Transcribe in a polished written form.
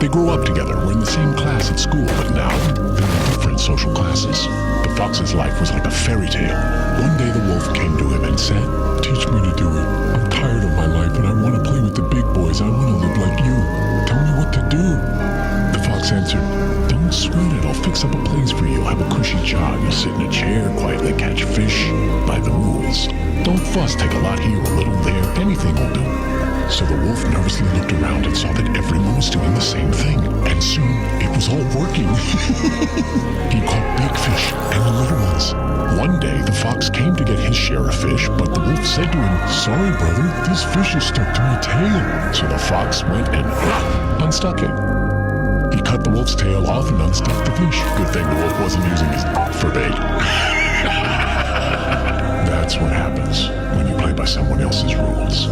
They grew up together, were in the same class at school, but now they're in different social classes. The fox's life was like a fairy tale. One day the wolf came to him and said, "Teach me to do it. I'm tired of my life and I want to play with the big boys. I want to live like you. Tell me what to do." The fox answered, "Don't sweat it. I'll fix up a place for you. Have a cushy job. You'll sit in a chair, quietly catch fish by the rules. Don't fuss. Take a lot here, a little there. Anything will do." So the wolf nervously looked around and saw that everyone was doing the same thing. And soon, it was all working. He caught big fish and the little ones. One day, the fox came to get his share of fish, but the wolf said to him, "Sorry, brother, this fish is stuck to my tail." So the fox went and unstuck it. He cut the wolf's tail off and unstuck the fish. Good thing the wolf wasn't using his for bait. That's what happens when you play by someone else's rules.